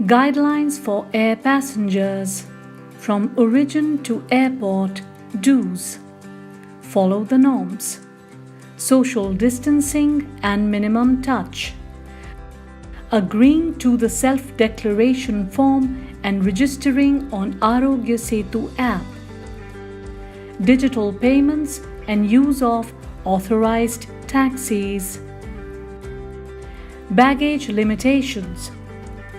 Guidelines for air passengers. From origin to airport, do's. Follow the norms. Social distancing and minimum touch. Agreeing to the self-declaration form and registering on Arogya Setu app. Digital payments and use of authorized taxis. Baggage limitations.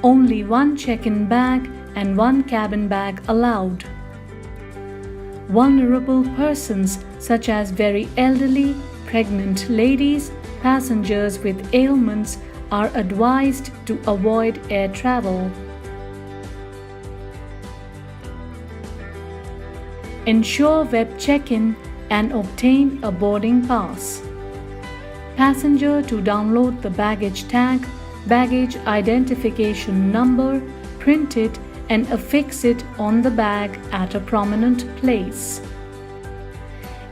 Only one check-in bag and one cabin bag allowed. Vulnerable persons such as very elderly, pregnant ladies, passengers with ailments are advised to avoid air travel. Ensure web check-in and obtain a boarding pass. Passenger to download the baggage tag, baggage identification number, print it and affix it on the bag at a prominent place.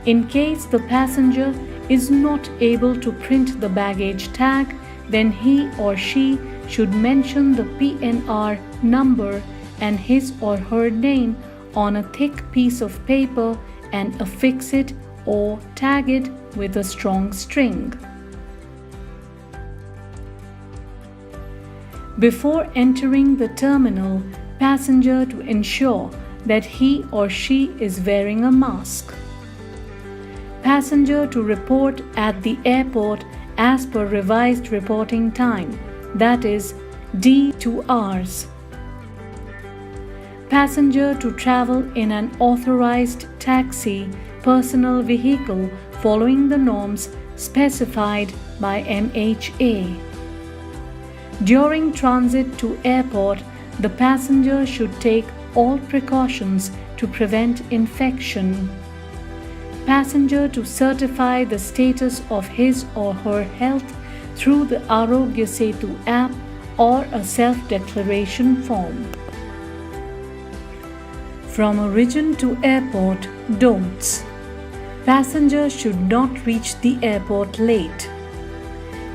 In case the passenger is not able to print the baggage tag, then he or she should mention the PNR number and his or her name on a thick piece of paper and affix it or tag it with a strong string. Before entering the terminal, passenger to ensure that he or she is wearing a mask. Passenger to report at the airport as per revised reporting time, that is D 2 hours. Passenger to travel in an authorized taxi personal vehicle following the norms specified by MHA. During transit to airport, the passenger should take all precautions to prevent infection. Passenger to certify the status of his or her health through the Arogya Setu app or a self-declaration form. From origin to airport, don'ts. Passenger should not reach the airport late.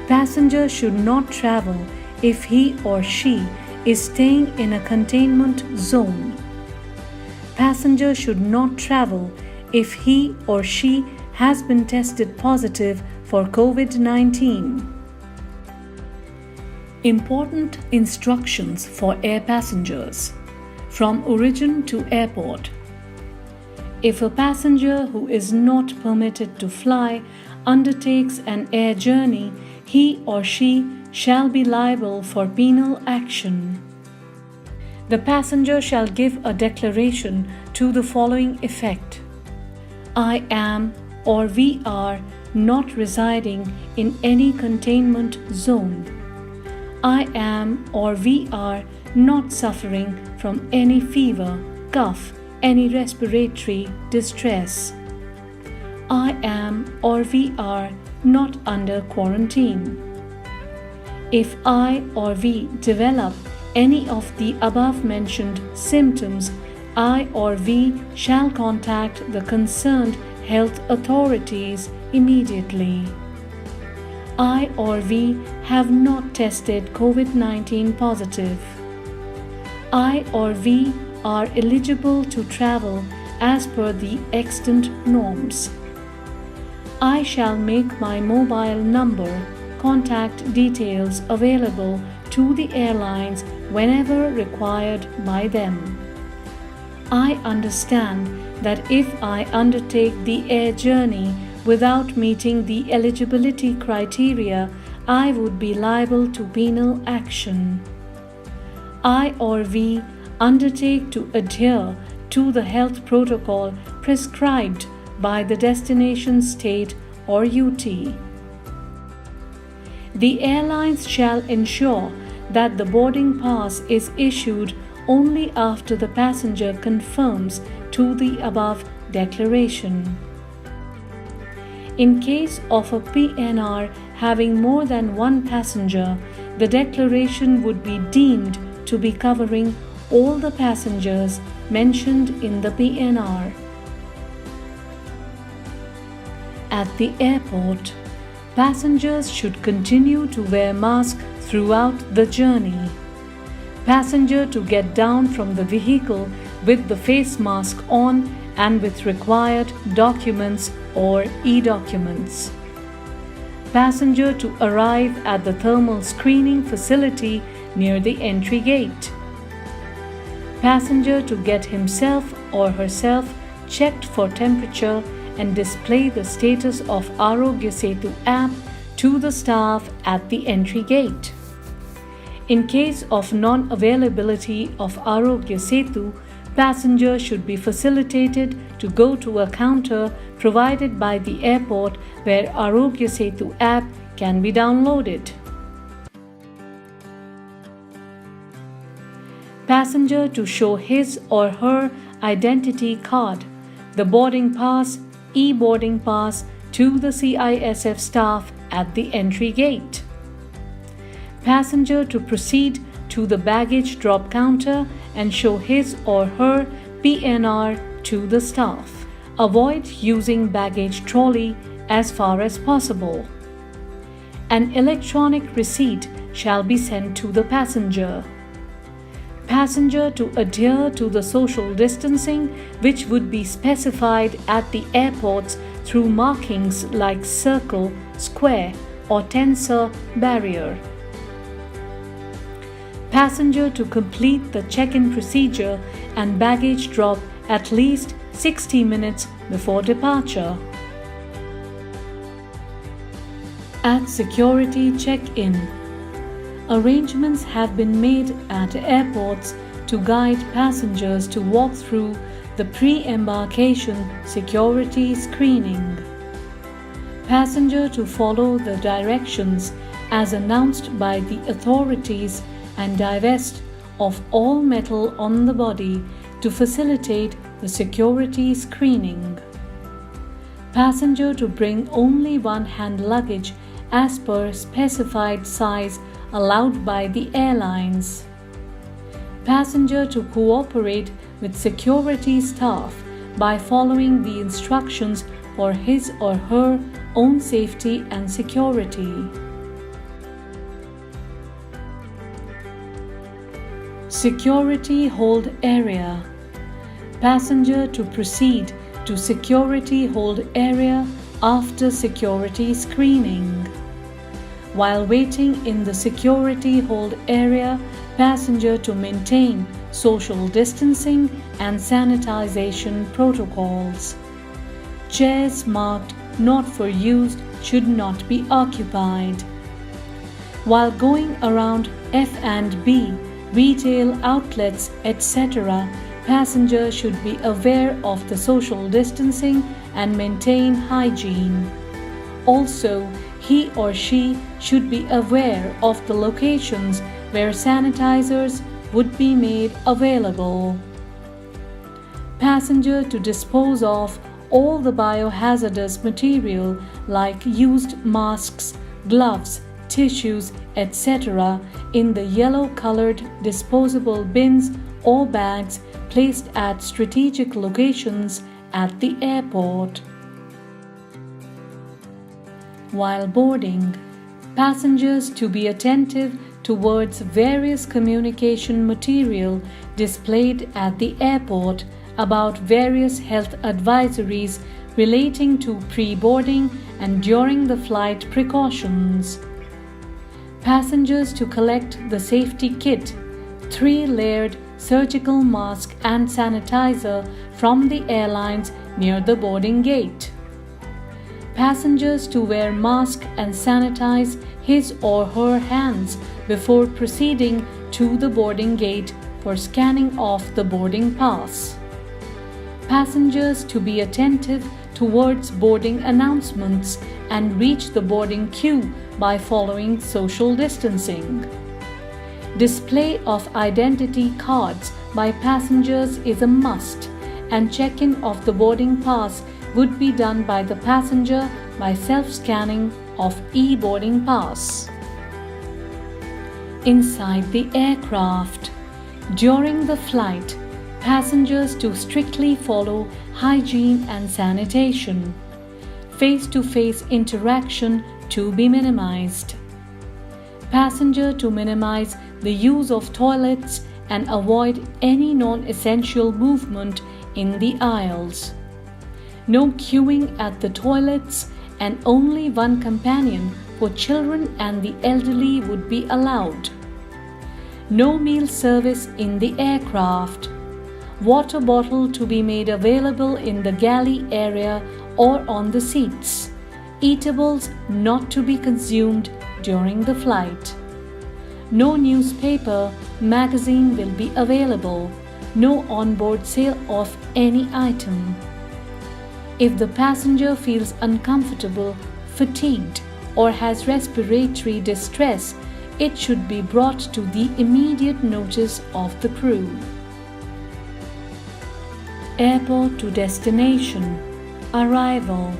Passenger should not travel if he or she is staying in a containment zone. Passenger should not travel if he or she has been tested positive for COVID-19. Important instructions for air passengers. From origin to airport. If a passenger who is not permitted to fly undertakes an air journey, he or she shall be liable for penal action. The passenger shall give a declaration to the following effect: I am or we are not residing in any containment zone. I am or we are not suffering from any fever, cough, any respiratory distress. I am or we are not under quarantine. If I or we develop any of the above mentioned symptoms, I or we shall contact the concerned health authorities immediately. I or we have not tested COVID-19 positive. I or we are eligible to travel as per the extant norms. I shall make my mobile number, contact details available to the airlines whenever required by them. I understand that if I undertake the air journey without meeting the eligibility criteria, I would be liable to penal action. I or we undertake to adhere to the health protocol prescribed by the destination state or UT. The airlines shall ensure that the boarding pass is issued only after the passenger confirms to the above declaration. In case of a PNR having more than one passenger, the declaration would be deemed to be covering all the passengers mentioned in the PNR. At the airport, passengers should continue to wear masks throughout the journey. Passenger to get down from the vehicle with the face mask on and with required documents or e-documents. Passenger to arrive at the thermal screening facility near the entry gate. Passenger to get himself or herself checked for temperature and display the status of Arogya Setu app to the staff at the entry gate. In case of non-availability of Arogya Setu, passenger should be facilitated to go to a counter provided by the airport where Arogya Setu app can be downloaded. Passenger to show his or her identity card, the boarding pass, e-boarding pass to the CISF staff at the entry gate. Passenger to proceed to the baggage drop counter and show his or her PNR to the staff. Avoid using baggage trolley as far as possible. An electronic receipt shall be sent to the passenger. Passenger to adhere to the social distancing which would be specified at the airports through markings like circle, square or tensor barrier. Passenger to complete the check-in procedure and baggage drop at least 60 minutes before departure. At security check-in, arrangements have been made at airports to guide passengers to walk through the pre-embarkation security screening. Passenger to follow the directions as announced by the authorities and divest of all metal on the body to facilitate the security screening. Passenger to bring only one hand luggage as per specified size allowed by the airlines. Passenger to cooperate with security staff by following the instructions for his or her own safety and security. Security hold area. Passenger to proceed to security hold area after security screening. While waiting in the security hold area, passenger to maintain social distancing and sanitization protocols. Chairs marked not for use should not be occupied. While going around F&B, retail outlets, etc., passenger should be aware of the social distancing and maintain hygiene. Also, he or she should be aware of the locations where sanitizers would be made available. Passenger to dispose of all the biohazardous material like used masks, gloves, tissues, etc. in the yellow-colored disposable bins or bags placed at strategic locations at the airport. While boarding, passengers to be attentive towards various communication material displayed at the airport about various health advisories relating to pre-boarding and during the flight precautions. Passengers to collect the safety kit, 3-layered surgical mask and sanitizer from the airlines near the boarding gate. Passengers to wear mask and sanitize his or her hands before proceeding to the boarding gate for scanning of the boarding pass. Passengers to be attentive towards boarding announcements and reach the boarding queue by following social distancing. Display of identity cards by passengers is a must, and check-in of the boarding pass would be done by the passenger by self-scanning of e-boarding pass. Inside the aircraft, during the flight, passengers to strictly follow hygiene and sanitation. Face-to-face interaction to be minimized. Passenger to minimize the use of toilets and avoid any non-essential movement in the aisles. No queuing at the toilets and only one companion for children and the elderly would be allowed. No meal service in the aircraft. Water bottle to be made available in the galley area or on the seats. Eatables not to be consumed during the flight. No newspaper, magazine will be available. No onboard sale of any item. If the passenger feels uncomfortable, fatigued, or has respiratory distress, it should be brought to the immediate notice of the crew. Airport to destination. Arrival.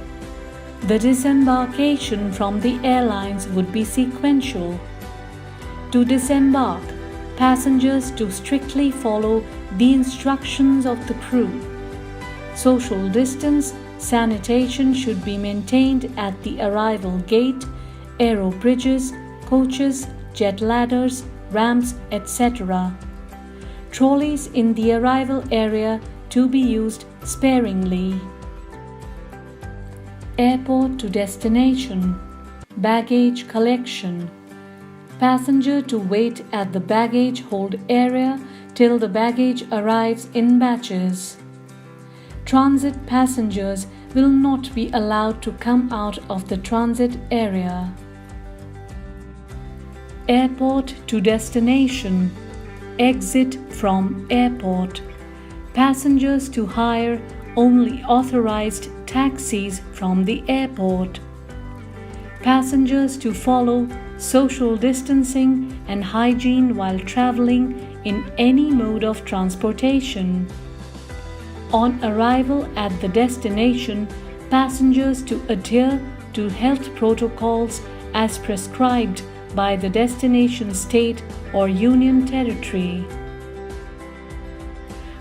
The disembarkation from the airlines would be sequential. To disembark, passengers to strictly follow the instructions of the crew. Social distance, sanitation should be maintained at the arrival gate, aero bridges, coaches, jet ladders, ramps, etc. Trolleys in the arrival area to be used sparingly. Airport to destination. Baggage collection. Passenger to wait at the baggage hold area till the baggage arrives in batches. Transit passengers will not be allowed to come out of the transit area. Airport to destination. Exit from airport. Passengers to hire only authorized taxis from the airport. Passengers to follow social distancing and hygiene while traveling in any mode of transportation. On arrival at the destination, passengers to adhere to health protocols as prescribed by the destination state or union territory.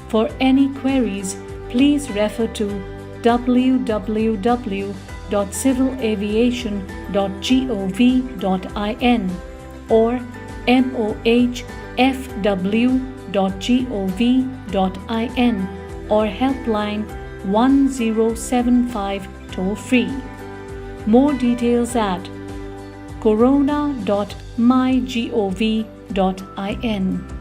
For any queries, please refer to www.civilaviation.gov.in or mohfw.gov.in or helpline 1075 toll free. More details at corona.mygov.in.